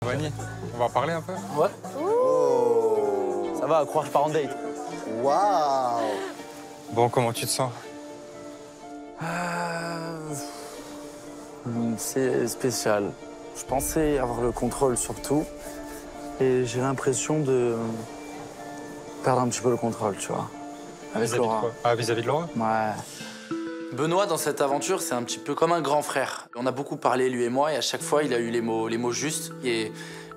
Vanny, on va parler un peu? Ouais. Oh. Ça va, à croire que je pars en date. Waouh. Bon, comment tu te sens? C'est spécial. Je pensais avoir le contrôle sur tout. Et j'ai l'impression de perdre un petit peu le contrôle, tu vois. Avec Vis-à-vis de Laura. quoi? Ah, vis-à-vis de Laura? Ouais. Benoît, dans cette aventure, c'est un petit peu comme un grand frère. On a beaucoup parlé, lui et moi, et à chaque fois, il a eu les mots justes. Et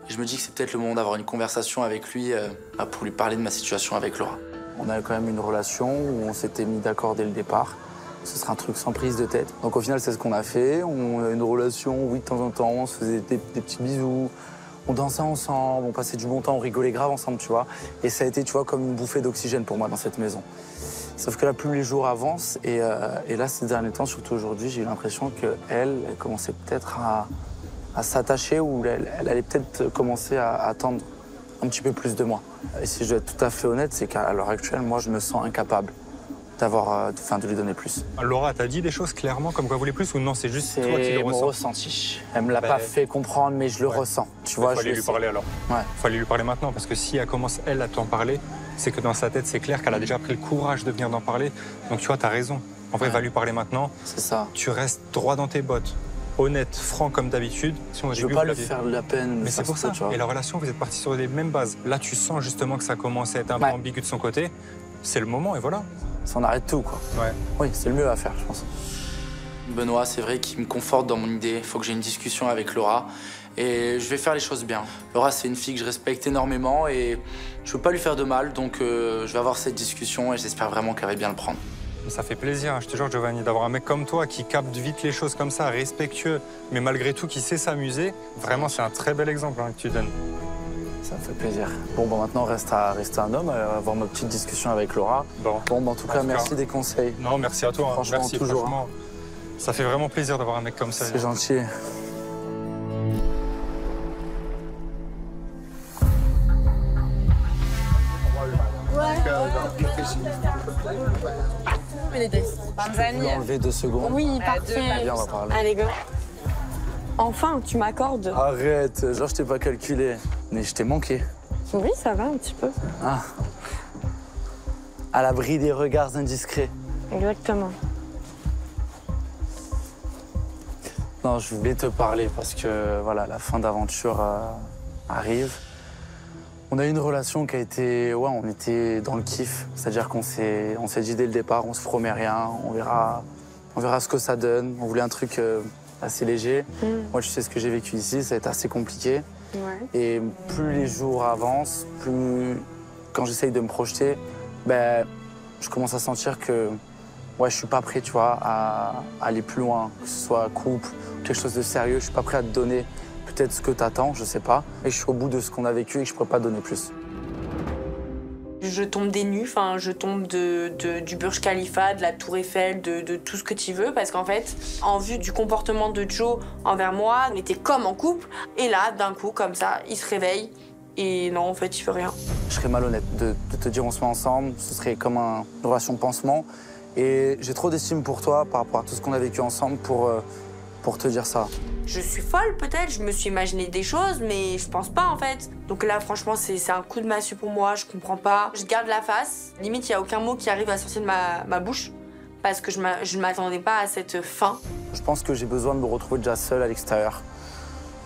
je me dis que c'est peut-être le moment d'avoir une conversation avec lui pour lui parler de ma situation avec Laura. On a quand même une relation où on s'était mis d'accord dès le départ. Ce sera un truc sans prise de tête. Donc au final, c'est ce qu'on a fait. On a une relation, oui, de temps en temps, on se faisait des petits bisous. On dansait ensemble, on passait du bon temps, on rigolait grave ensemble, tu vois. Et ça a été, tu vois, comme une bouffée d'oxygène pour moi dans cette maison. Sauf que là, plus les jours avancent, et là, ces derniers temps, surtout aujourd'hui, j'ai eu l'impression qu'elle commençait peut-être à s'attacher, ou elle allait peut-être commencer à attendre un petit peu plus de moi. Et si je dois être tout à fait honnête, c'est qu'à l'heure actuelle, moi, je me sens incapable de lui donner plus. Laura t'a dit des choses clairement, comme quoi elle voulait plus, ou non, c'est juste toi qui le C'est mon ressens? ressenti. Elle me l'a pas fait comprendre, mais je le ressens. Tu vois, fallait lui parler alors. Ouais. Fallait lui parler maintenant, parce que si elle commence, elle, à t'en parler, c'est que dans sa tête, c'est clair qu'elle a déjà pris le courage de venir d'en parler. Donc tu vois, t'as raison. En vrai, va lui parler maintenant. C'est ça. Tu restes droit dans tes bottes. Honnête, franc comme d'habitude. Si Je veux pas lui faire de la peine. Mais c'est pour ça. Tu vois. Et la relation, vous êtes partis sur les mêmes bases. Là, tu sens justement que ça commence à être un peu ambigu de son côté. C'est le moment, et voilà. Ça, on arrête tout, quoi. Ouais. Oui, c'est le mieux à faire, je pense. Benoît, c'est vrai qu'il me conforte dans mon idée. Il faut que j'ai une discussion avec Laura. Et je vais faire les choses bien. Laura, c'est une fille que je respecte énormément et je veux pas lui faire de mal. Donc, je vais avoir cette discussion et j'espère vraiment qu'elle va bien le prendre. Ça fait plaisir, hein, je te jure, Giovanni, d'avoir un mec comme toi qui capte vite les choses comme ça, respectueux, mais malgré tout qui sait s'amuser. Vraiment, c'est un très bel exemple que tu donnes. Ça me fait plaisir. Bon, maintenant, reste un homme, avoir ma petite discussion avec Laura. Bon, en tout cas, merci des conseils. Non, merci à toi. Franchement, merci, toujours. Franchement, ça fait vraiment plaisir d'avoir un mec comme ça. C'est gentil. Tanzanie. Tu peux enlever 2 secondes. Oui, parfait. Viens, on va parler. Allez, go. Enfin, tu m'accordes. Arrête, genre je t'ai pas calculé. Mais je t'ai manqué. Oui, ça va un petit peu. Ah. À l'abri des regards indiscrets. Exactement. Non, je voulais te parler parce que voilà, la fin d'aventure arrive. On a eu une relation qui a été... Ouais, on était dans le kiff. C'est-à-dire qu'on s'est dit dès le départ, on se promet rien, on verra ce que ça donne. On voulait un truc assez léger. Moi, je sais ce que j'ai vécu ici, ça a été assez compliqué. Ouais. Et plus les jours avancent, plus quand j'essaye de me projeter, ben, je commence à sentir que ouais, je suis pas prêt, tu vois, à aller plus loin, que ce soit couple, quelque chose de sérieux. Je suis pas prêt à te donner peut-être ce que tu attends, je sais pas. Et je suis au bout de ce qu'on a vécu et que je pourrais pas donner plus. Je tombe des nues, enfin, je tombe du Burj Khalifa, de la Tour Eiffel, de tout ce que tu veux, parce qu'en fait, en vue du comportement de Joe envers moi, on était comme en couple, et là, d'un coup, comme ça, il se réveille, et non, en fait, il fait rien. Je serais malhonnête de te dire on se met ensemble, ce serait comme une relation pansement. Et j'ai trop d'estime pour toi par rapport à tout ce qu'on a vécu ensemble pour te dire ça. Je suis folle, peut-être, je me suis imaginé des choses, mais je pense pas, en fait. Donc là, franchement, c'est un coup de massue pour moi, je comprends pas. Je garde la face, limite, il y a aucun mot qui arrive à sortir de ma bouche, parce que je ne m'attendais pas à cette fin. Je pense que j'ai besoin de me retrouver déjà seule à l'extérieur,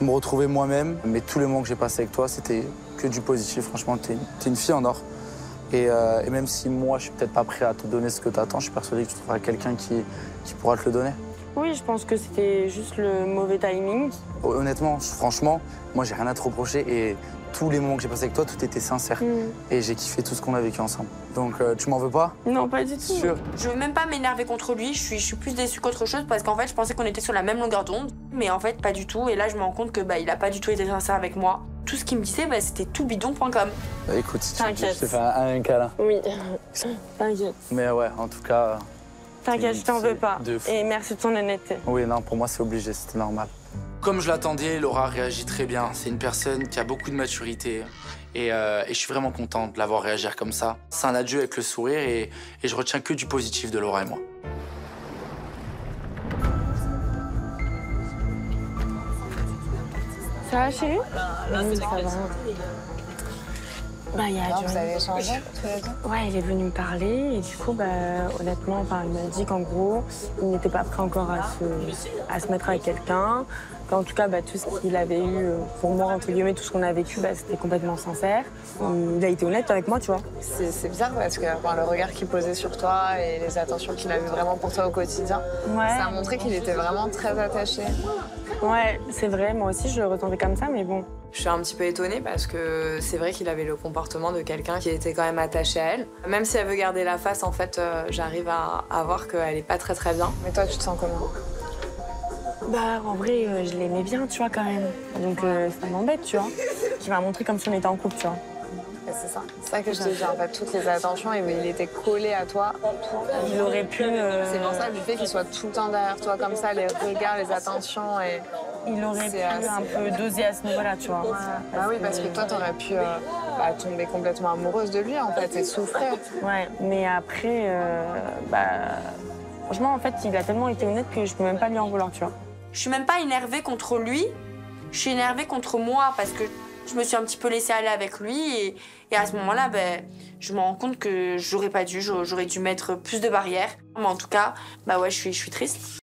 me retrouver moi-même. Mais tous les moments que j'ai passés avec toi, c'était que du positif. Franchement, t'es une fille en or. Et même si moi, je suis peut-être pas prêt à te donner ce que tu attends, je suis persuadé que tu trouveras quelqu'un qui pourra te le donner. Oui, je pense que c'était juste le mauvais timing. Honnêtement, franchement, moi, j'ai rien à te reprocher. Et tous les moments que j'ai passés avec toi, tout était sincère. Et j'ai kiffé tout ce qu'on a vécu ensemble. Donc, tu m'en veux pas? Non, pas du tout. Sûr. Je veux même pas m'énerver contre lui, je suis plus déçue qu'autre chose parce qu'en fait je pensais qu'on était sur la même longueur d'onde, mais en fait pas du tout, et là je me rends compte que il a pas du tout été sincère avec moi. Tout ce qu'il me disait, c'était toutbidon.com. Bah, écoute, si tu veux, T'inquiète. je te fais un câlin. Oui, t'inquiète. Mais ouais, en tout cas... T'inquiète, je t'en veux pas. De fou. Et merci de ton honnêteté. Oui, non, pour moi, c'est obligé, c'était normal. Comme je l'attendais, Laura réagit très bien. C'est une personne qui a beaucoup de maturité. Et je suis vraiment content de la voir réagir comme ça. C'est un adieu avec le sourire et je retiens que du positif de Laura et moi. Ça va, chérie? Oui, ça va. Bah, il y a Alors, vous avez échangé tous les deux? Ouais, il est venu me parler et du coup, bah, honnêtement, enfin, il m'a dit qu'en gros, il n'était pas prêt encore à se mettre avec quelqu'un. Qu'en tout cas, bah, tout ce qu'il avait eu pour moi, entre guillemets, tout ce qu'on a vécu, bah, c'était complètement sincère. Il a été honnête avec moi, tu vois. C'est bizarre parce que enfin, le regard qu'il posait sur toi et les attentions qu'il avait vraiment pour toi au quotidien, Ouais. ça a montré qu'il était vraiment très attaché. Ouais, c'est vrai, moi aussi, je le ressentais comme ça, mais bon. Je suis un petit peu étonnée parce que c'est vrai qu'il avait le comportement de quelqu'un qui était quand même attaché à elle. Même si elle veut garder la face, en fait, j'arrive à voir qu'elle est pas très très bien. Mais toi, tu te sens comment? Bah, en vrai, je l'aimais bien, tu vois, quand même. Donc, ça m'embête, tu vois. Il m'a montré comme si on était en couple, tu vois. Et c'est ça. C'est ça que je te dis, en fait, toutes les attentions, il était collé à toi. Il aurait pu... C'est pour ça, du fait qu'il soit tout le temps derrière toi comme ça, les regards, les attentions et... Il aurait pu C'est assez- un peu doser à ce niveau-là, tu vois. Bah oui, parce que toi, t'aurais pu tomber complètement amoureuse de lui, en fait, et souffrir. Ouais, mais après, bah... Franchement, en fait, il a tellement été honnête que je peux même pas lui en vouloir, tu vois. Je suis même pas énervée contre lui, je suis énervée contre moi parce que je me suis un petit peu laissée aller avec lui et à ce moment-là, ben, je me rends compte que j'aurais pas dû, j'aurais dû mettre plus de barrières. Mais en tout cas, bah ouais, je suis triste.